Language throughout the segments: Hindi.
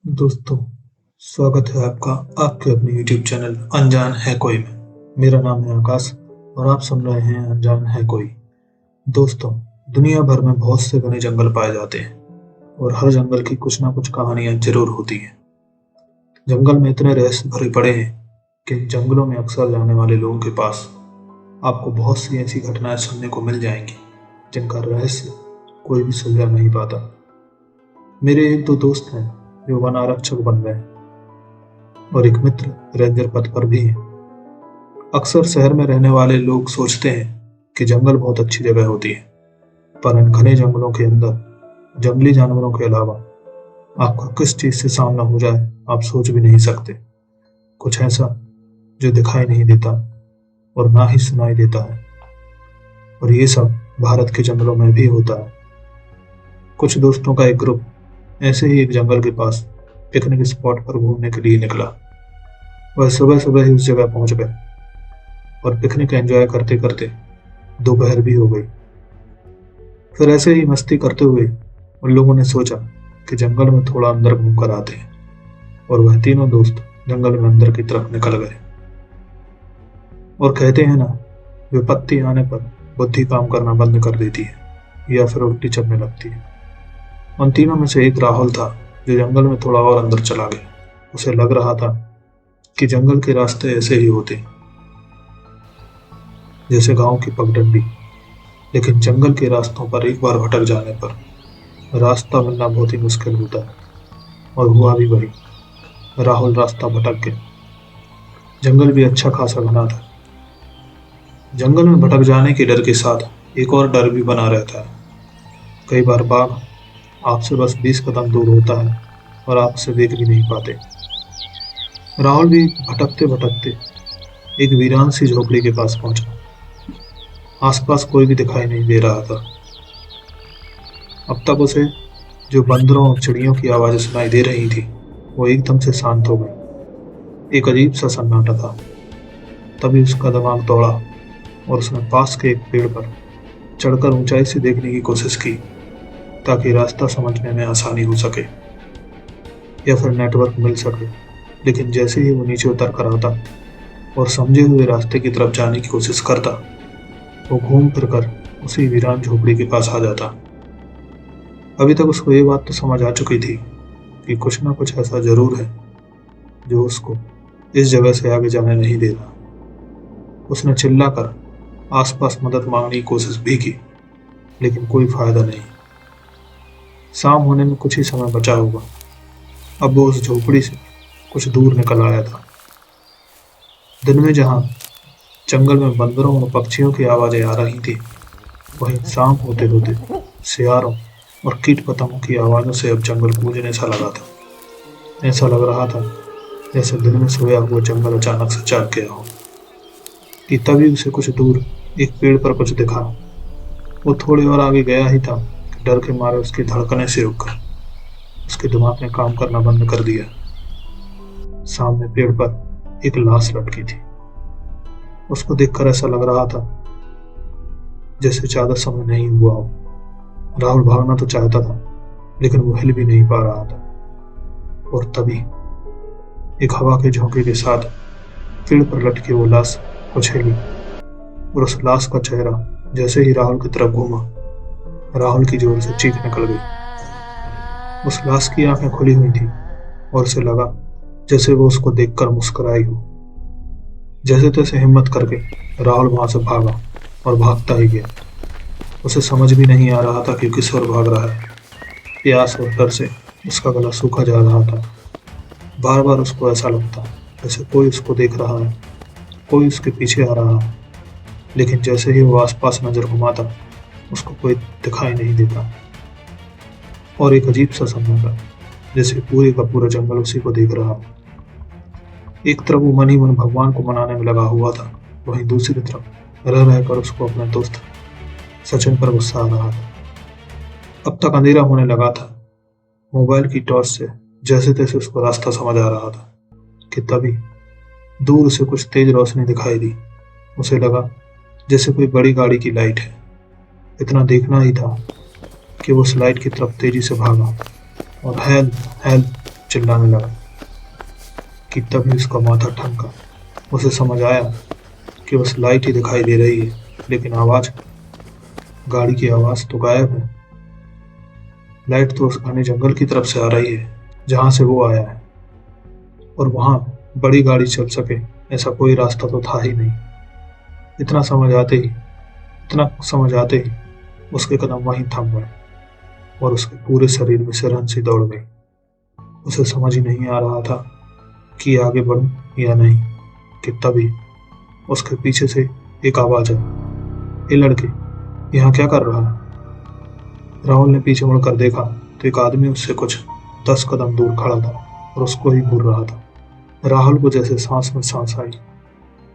दोस्तों, स्वागत है आपका आपके अपने YouTube चैनल अनजान है कोई में। मेरा नाम है आकाश और आप सुन रहे हैं अनजान है कोई। दोस्तों, दुनिया भर में बहुत से घने जंगल पाए जाते हैं और हर जंगल की कुछ ना कुछ कहानियां जरूर होती हैं। जंगल में इतने रहस्य भरे पड़े हैं कि इन जंगलों में अक्सर जाने वाले लोगों के पास आपको बहुत सी ऐसी घटनाएं सुनने को मिल जाएंगी जिनका रहस्य कोई भी सुलझा नहीं पाता। मेरे एक दो दोस्त हैं जो वन आरक्षक बन गए और एक मित्र रेंजर पद पर भी है। अक्सर शहर में रहने वाले लोग सोचते हैं कि जंगल बहुत अच्छी जगह होती है, पर इन घने जंगलों के अंदर जंगली जानवरों के अलावा आपका किस चीज से सामना हो जाए आप सोच भी नहीं सकते। कुछ ऐसा जो दिखाई नहीं देता और ना ही सुनाई देता है, और ये सब भारत के जंगलों में भी होता है। कुछ दोस्तों का एक ग्रुप ऐसे ही एक जंगल के पास पिकनिक स्पॉट पर घूमने के लिए निकला। वह सुबह सुबह ही उस जगह पहुंच गए और पिकनिक एंजॉय करते करते दोपहर भी हो गई। फिर ऐसे ही मस्ती करते हुए उन लोगों ने सोचा कि जंगल में थोड़ा अंदर घूम कर आते हैं, और वह तीनों दोस्त जंगल में अंदर की तरफ निकल गए। और कहते हैं ना, विपत्ति आने पर बुद्धि काम करना बंद कर देती है या फिर उल्टी चलने लगती है। उन तीनों में से एक राहुल था जो जंगल में थोड़ा और अंदर चला गया। उसे लग रहा था कि जंगल के रास्ते ऐसे ही होते जैसे गांव की पगडंडी, लेकिन जंगल के रास्तों पर एक बार भटक जाने पर रास्ता मिलना बहुत ही मुश्किल होता है। और हुआ भी वही, राहुल रास्ता भटक गया। जंगल भी अच्छा खासा घना था। जंगल में भटक जाने के डर के साथ एक और डर भी बना रहता है। कई बार बाघ आपसे बस 20 कदम दूर होता है और आप उसे देख भी नहीं पाते। राहुल भी भटकते भटकते एक वीरान सी झोपड़ी के पास पहुंचा। आसपास कोई भी दिखाई नहीं दे रहा था। अब तक उसे जो बंदरों और चिड़ियों की आवाजें सुनाई दे रही थी वो एकदम से शांत हो गई। एक अजीब सा सन्नाटा था। तभी उसका दिमाग दौड़ा और उसने पास के एक पेड़ पर चढ़कर ऊंचाई से देखने की कोशिश की, ताकि रास्ता समझने में आसानी हो सके या फिर नेटवर्क मिल सके। लेकिन जैसे ही वो नीचे उतर कर आता और समझे हुए रास्ते की तरफ जाने की कोशिश करता, वो घूम फिर कर उसी वीरान झोपड़ी के पास आ जाता। अभी तक उसको ये बात तो समझ आ चुकी थी कि कुछ ना कुछ ऐसा जरूर है जो उसको इस जगह से आगे जाने नहीं दे रहा। उसने चिल्लाकर आसपास मदद मांगने की कोशिश भी की, लेकिन कोई फायदा नहीं। शाम होने में कुछ ही समय बचा होगा। अब वो उस झोपड़ी से कुछ दूर निकल आया था। दिन में जहां जंगल में बंदरों और पक्षियों की आवाजें आ रही थी, वहीं शाम होते होते सियारों और कीट पतंगों की आवाजों से अब जंगल गूंजने सा लगा था। ऐसा लग रहा था जैसे दिन में सोया हुआ जंगल अचानक से जाग गया हो। कि तभी उसे कुछ दूर एक पेड़ पर कुछ दिखा। वो थोड़ी और आगे गया ही था कि डर के मारे उसकी धड़कनें से रुक गई। उसके दिमाग ने काम करना बंद कर दिया। सामने पेड़ पर एक लाश लटकी थी। उसको देखकर ऐसा लग रहा था जैसे ज्यादा समय नहीं हुआ हो। राहुल भागना तो चाहता था, लेकिन वो हिल भी नहीं पा रहा था। और तभी एक हवा के झोंके के साथ पेड़ पर लटकी वो लाश कुछ हिली, और उस लाश का चेहरा जैसे ही राहुल की तरफ घूमा, राहुल की जोर से चीख निकल गई। उस लाश की आंखें खुली हुई थी और उसे लगा जैसे वो उसको देखकर मुस्कुराई हो। जैसे तैसे हिम्मत करके राहुल वहां से भागा और भागता ही गया। उसे समझ भी नहीं आ रहा था कि किस ओर भाग रहा है। प्यास और डर से उसका गला सूखा जा रहा था। बार बार उसको ऐसा लगता जैसे कोई उसको देख रहा है, कोई उसके पीछे आ रहा है। लेकिन जैसे ही वो आसपास नजर घुमाता, उसको कोई दिखाई नहीं देता। और एक अजीब सा सन्नाटा, जैसे पूरे का पूरा जंगल उसी को देख रहा। एक तरफ वो मन ही मन भगवान को मनाने में लगा हुआ था, वहीं दूसरी तरफ रह रहकर उसको अपने दोस्त सचिन पर गुस्सा आ रहा था। अब तक अंधेरा होने लगा था। मोबाइल की टॉर्च से जैसे तैसे उसको रास्ता समझ आ रहा था कि तभी दूर से कुछ तेज रोशनी दिखाई दी। उसे लगा जैसे कोई बड़ी गाड़ी की लाइट है। इतना देखना ही था कि वो स्लाइड की तरफ तेजी से भागा और हेल्प हेल्प चिल्लाने लगा कि तभी उसका माथा ठनका। उसे समझ आया कि बस लाइट ही दिखाई दे रही है, लेकिन आवाज, गाड़ी की आवाज तो गायब है। लाइट तो उस घने जंगल की तरफ से आ रही है जहां से वो आया है, और वहां बड़ी गाड़ी चल सके ऐसा कोई रास्ता तो था ही नहीं। इतना समझ आते ही इतना समझ आते ही उसके कदम वहीं थम गए और उसके पूरे शरीर में सिरहन सी दौड़ गई। उसे समझ ही नहीं आ रहा था कि आगे बढ़ूं या नहीं, कि तभी उसके पीछे से एक आवाज आई, ए लड़के, यहाँ क्या कर रहा है? राहुल ने पीछे मुड़कर देखा तो एक आदमी उससे कुछ 10 कदम दूर खड़ा था और उसको ही घूर रहा था। राहुल को जैसे सांस में सांस आई।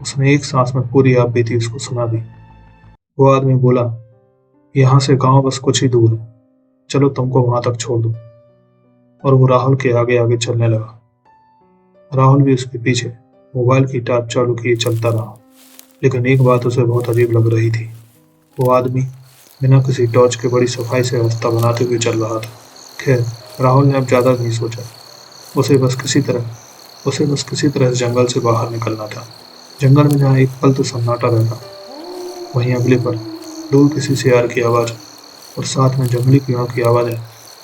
उसने एक सांस में पूरी आप बीती उसको सुना दी। वो आदमी बोला, यहाँ से गांव बस कुछ ही दूर है, चलो तुमको वहां तक छोड़ दूं। और वो राहुल के आगे आगे चलने लगा। राहुल भी उसके पीछे मोबाइल की टॉर्च चालू किए चलता रहा। लेकिन एक बात उसे बहुत अजीब लग रही थी। वो आदमी बिना किसी टॉर्च के बड़ी सफाई से रास्ता बनाते हुए चल रहा था। खैर, राहुल ने अब ज्यादा नहीं सोचा। उसे बस किसी तरह इस जंगल से बाहर निकलना था। जंगल में जहाँ एक पल तो सन्नाटा रहता, वहीं अगले पल दूर किसी शेर की आवाज और साथ में जंगली कीड़ों की आवाजें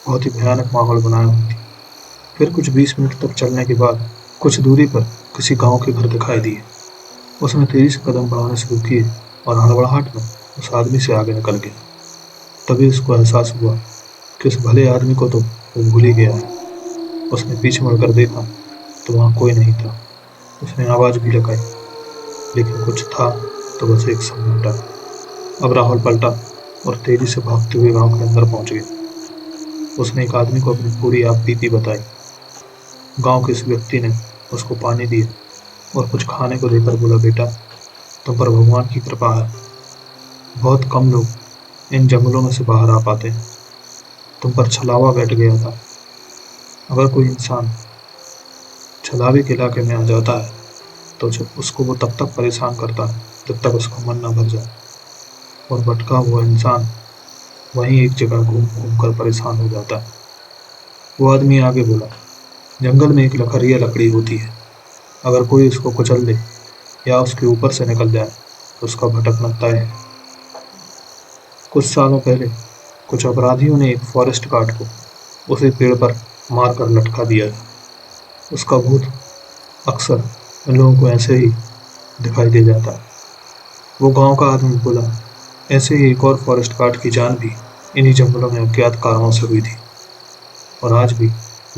बहुत ही भयानक माहौल बनाए हुई थी। फिर कुछ 20 मिनट तक चलने के बाद कुछ दूरी पर किसी गांव के घर दिखाई दिए। उसने तेजी से कदम बढ़ाने शुरू किए और हड़बड़ाहट में उस आदमी से आगे निकल गया। तभी उसको एहसास हुआ कि उस भले आदमी को तो वो भूल ही गया है। उसने पीछे मुड़कर देखा तो वहां कोई नहीं था। उसने आवाज भी लगाई, लेकिन कुछ था तो बस एक सन्नाटा। अब राहुल पलटा और तेजी से भागते हुए गांव के अंदर पहुंच गया। उसने एक आदमी को अपनी पूरी आप बीती बताई। गांव के इस व्यक्ति ने उसको पानी दिया और कुछ खाने को देकर बोला, बेटा, तुम पर भगवान की कृपा है। बहुत कम लोग इन जंगलों में से बाहर आ पाते हैं। तुम पर छलावा बैठ गया था। अगर कोई इंसान छलावे के इलाके में आ जाता है तो जब उसको वो तब तक परेशान करता है जब तक उसका मन न भर जाए, और भटका हुआ इंसान वहीं एक जगह घूम घूम कर परेशान हो जाता है। वो आदमी आगे बोला, जंगल में एक लकड़िया लकड़ी होती है। अगर कोई उसको कुचल दे या उसके ऊपर से निकल जाए तो उसका भटकना तय है। कुछ सालों पहले कुछ अपराधियों ने एक फॉरेस्ट गार्ड को उसी पेड़ पर मार कर लटका दिया था। उसका भूत अक्सर इन लोगों को ऐसे ही दिखाई दे जाता है। वो गांव का आदमी बोला, ऐसे ही एक और फॉरेस्ट गार्ड की जान भी इन्हीं जंगलों में अज्ञात कारणों से हुई थी, और आज भी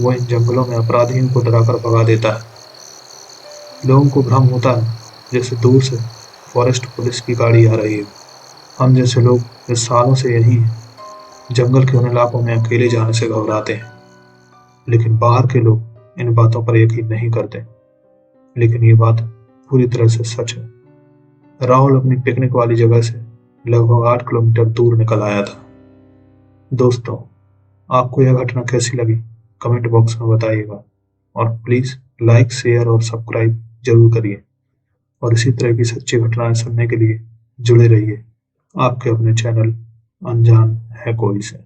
वो इन जंगलों में अपराधियों को डराकर भगा देता है। लोगों को भ्रम होता है जैसे दूर से फॉरेस्ट पुलिस की गाड़ी आ रही है। हम जैसे लोग जो सालों से यही जंगल के उन इलाकों में अकेले जाने से घबराते हैं, लेकिन बाहर के लोग इन बातों पर यकीन नहीं करते। लेकिन ये बात पूरी तरह से सच है। राहुल अपनी पिकनिक वाली जगह से लगभग 8 किलोमीटर दूर निकल आया था। दोस्तों, आपको यह घटना कैसी लगी कमेंट बॉक्स में बताइएगा, और प्लीज लाइक, शेयर और सब्सक्राइब जरूर करिए। और इसी तरह की सच्ची घटनाएं सुनने के लिए जुड़े रहिए आपके अपने चैनल अनजान है कोई से।